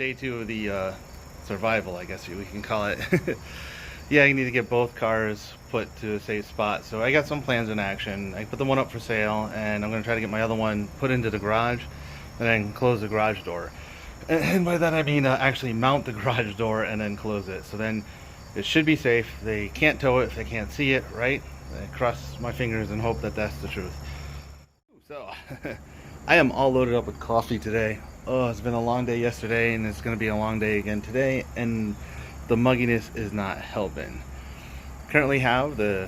day 2 of the survival, I guess we can call it. Yeah, you need to get both cars put to a safe spot. So I got some plans in action. I put the one up for sale, and I'm going to try to get my other one put into the garage and then close the garage door. And by that I mean actually mount the garage door and then close it. So then it should be safe. They can't tow it if they can't see it, right? I cross my fingers and hope that that's the truth. So I am all loaded up with coffee today. Oh, it's been a long day yesterday, and it's going to be a long day again today, and the mugginess is not helping. Currently have the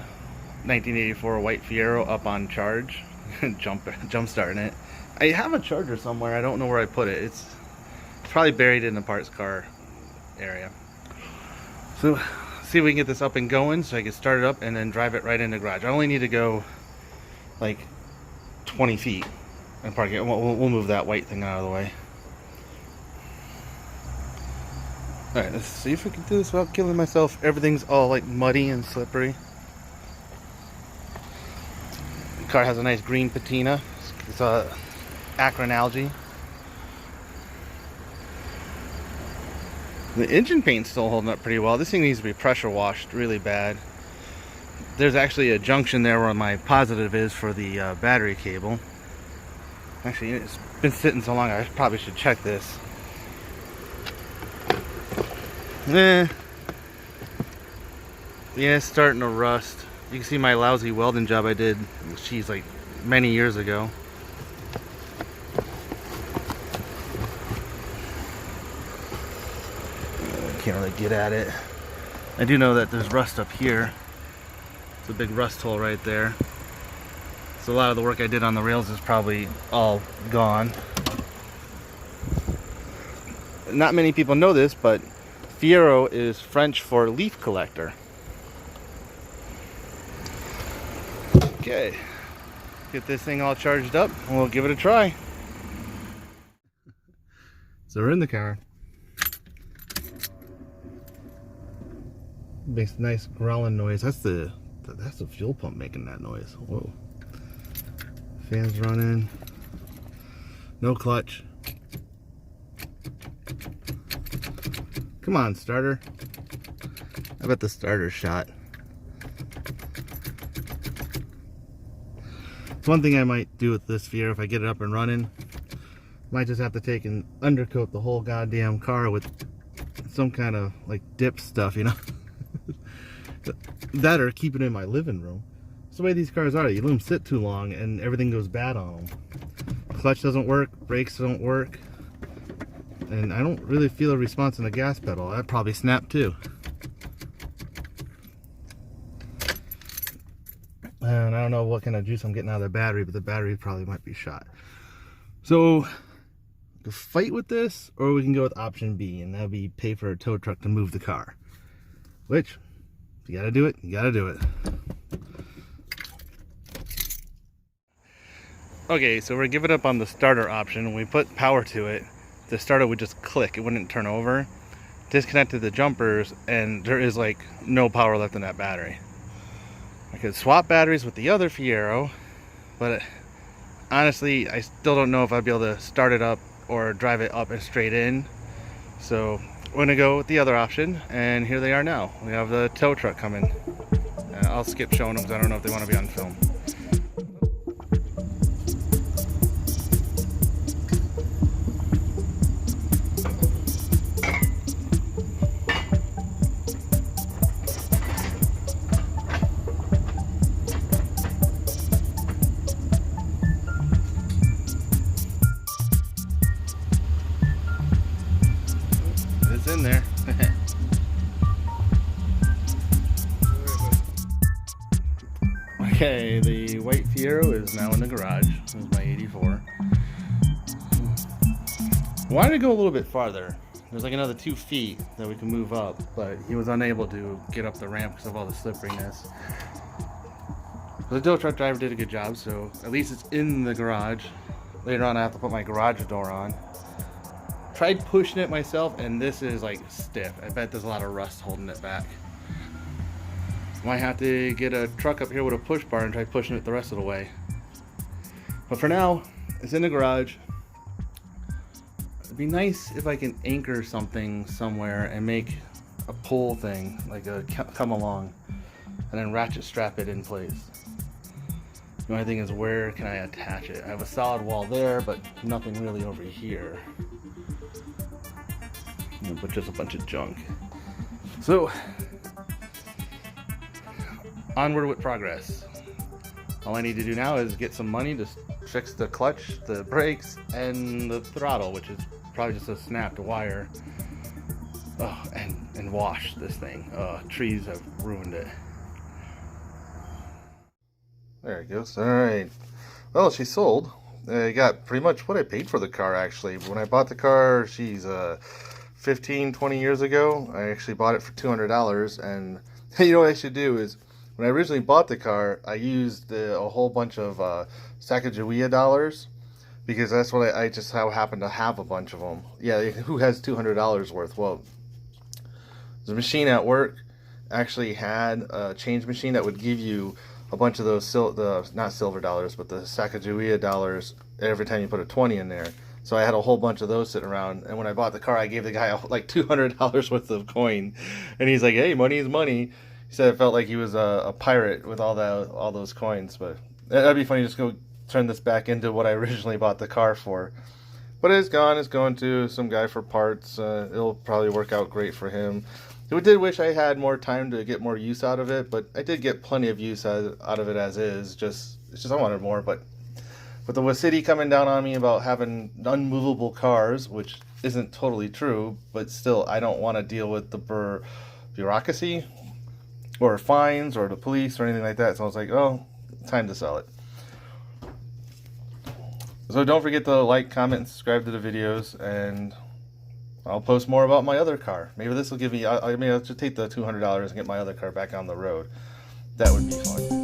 1984 white Fiero up on charge, jump starting it. I have a charger somewhere. I don't know where I put it. It's probably buried in the parts car area. So see if we can get this up and going so I can start it up and then drive it right in the garage. I only need to go like 20 feet and park it. We'll move that white thing out of the way. Alright, let's see if we can do this without killing myself. Everything's all like muddy and slippery. The car has a nice green patina. It's a Akron algae. The engine paint's still holding up pretty well. This thing needs to be pressure washed really bad. There's actually a junction there where my positive is for the battery cable. Actually, it's been sitting so long, I probably should check this. Yeah, it's starting to rust. You can see my lousy welding job I did, geez, like many years ago. Can't really get at it. I do know that there's rust up here. It's a big rust hole right there. So a lot of the work I did on the rails is probably all gone. Not many people know this, but Fiero is French for leaf collector. Okay, get this thing all charged up and we'll give it a try. So we're in the car. Makes a nice growling noise. That's the fuel pump making that noise. Whoa. Fans running. No clutch. Come on, starter. I bet the starter's shot. It's one thing I might do with this Fiero if I get it up and running. Might just have to take and undercoat the whole goddamn car with some kind of like dip stuff, you know? That or keep it in my living room. That's the way these cars are. You let them sit too long and everything goes bad on them. Clutch doesn't work, brakes don't work. And I don't really feel a response in the gas pedal. That probably snapped too. And I don't know what kind of juice I'm getting out of the battery, but the battery probably might be shot. So, to fight with this, or we can go with option B, and that would be pay for a tow truck to move the car. Which, if you gotta do it, you gotta do it. Okay, so we're giving up on the starter option. When we put power to it, the starter would just click, it wouldn't turn over. Disconnected the jumpers, and there is like no power left in that battery. I could swap batteries with the other Fiero, but honestly, I still don't know if I'd be able to start it up or drive it up and straight in. So we're gonna go with the other option, and here they are now. We have the tow truck coming. I'll skip showing them because I don't know if they want to be on film. In there. Okay, the white Fiero is now in the garage. This is my 84. Wanted to go a little bit farther. There's like another 2 feet that we can move up, but he was unable to get up the ramp because of all the slipperiness. The tow truck driver did a good job, so at least it's in the garage. Later on I have to put my garage door on. Tried pushing it myself, and this is like stiff. I bet there's a lot of rust holding it back. Might have to get a truck up here with a push bar and try pushing it the rest of the way. But for now, it's in the garage. It'd be nice if I can anchor something somewhere and make a pull thing, like a come along, and then ratchet strap it in place. The only thing is, where can I attach it? I have a solid wall there, but nothing really over here. But just a bunch of junk. So, onward with progress. All I need to do now is get some money to fix the clutch, the brakes, and the throttle, which is probably just a snapped wire. Oh, and wash this thing. Trees have ruined it. There it goes. Alright. Well, she sold. I got pretty much what I paid for the car, actually. When I bought the car, she's 15, 20 years ago, I actually bought it for $200. And you know what I should do is, when I originally bought the car, I used a whole bunch of Sacagawea dollars, because that's what I just happened to have a bunch of them. Yeah, who has $200 worth? Well, the machine at work actually had a change machine that would give you a bunch of those, not silver dollars, but the Sacagawea dollars every time you put a 20 in there. So I had a whole bunch of those sitting around, and when I bought the car, I gave the guy like $200 worth of coin, and he's like, "Hey, money is money." He said it felt like he was a pirate with all those coins, but that'd be funny. Just go turn this back into what I originally bought the car for. But it's gone. It's going to some guy for parts. It'll probably work out great for him. I did wish I had more time to get more use out of it, but I did get plenty of use out of it as is. It's just I wanted more, but with the city coming down on me about having unmovable cars, which isn't totally true, but still, I don't want to deal with the bureaucracy or fines or the police or anything like that. So I was like, oh, time to sell it. So don't forget to like, comment, and subscribe to the videos, and I'll post more about my other car. Maybe this will give me, I'll just take the $200 and get my other car back on the road. That would be fun.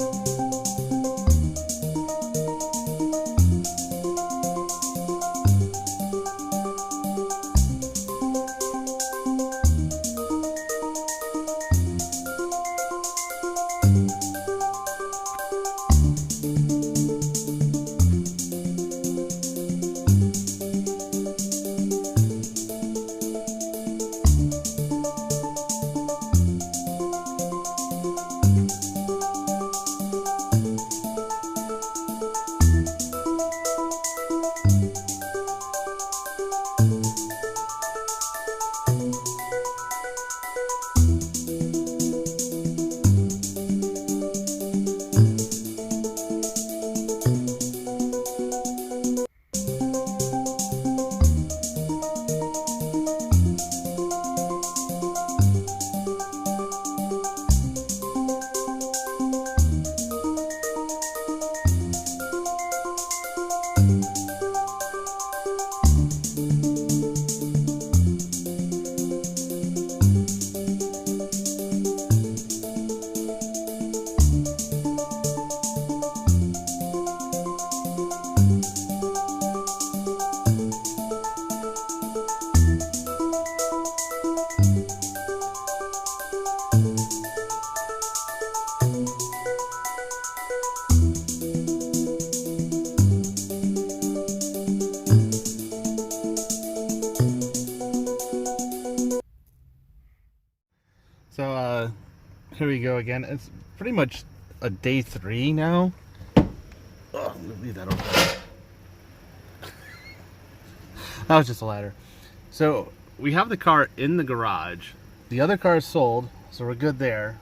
So here we go again. It's pretty much a day 3 now. Oh, leave that open. That was just a ladder. So we have the car in the garage. The other car is sold, so we're good there.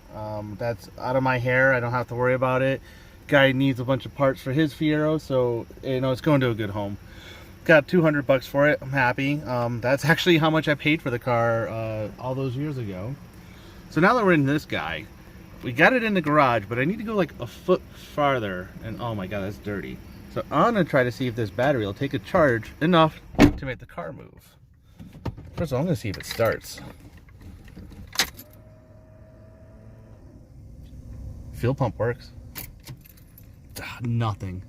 That's out of my hair. I don't have to worry about it. Guy needs a bunch of parts for his Fiero, so you know it's going to a good home. Got $200 for it. I'm happy. That's actually how much I paid for the car all those years ago. So now that we're in this guy, we got it in the garage, but I need to go like a foot farther, and oh my god, that's dirty. So I'm gonna try to see if this battery will take a charge enough to make the car move. First of all, I'm gonna see if it starts. Fuel pump works. Nothing.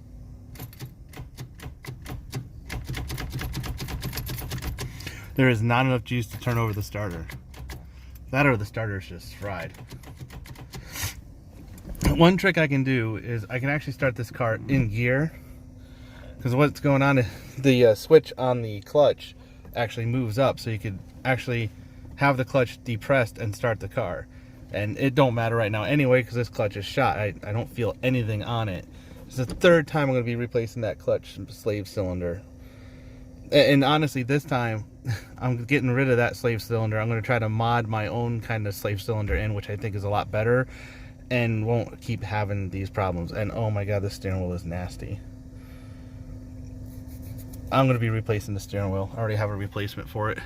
There is not enough juice to turn over the starter. That or the starter's just fried. One trick I can do is I can actually start this car in gear, because what's going on is the switch on the clutch actually moves up, so you could actually have the clutch depressed and start the car. And it don't matter right now anyway, because this clutch is shot. I don't feel anything on it. It's the third time I'm going to be replacing that clutch slave cylinder. And honestly, this time, I'm getting rid of that slave cylinder. I'm going to try to mod my own kind of slave cylinder in, which I think is a lot better, and won't keep having these problems. And oh my god, the steering wheel is nasty. I'm going to be replacing the steering wheel. I already have a replacement for it.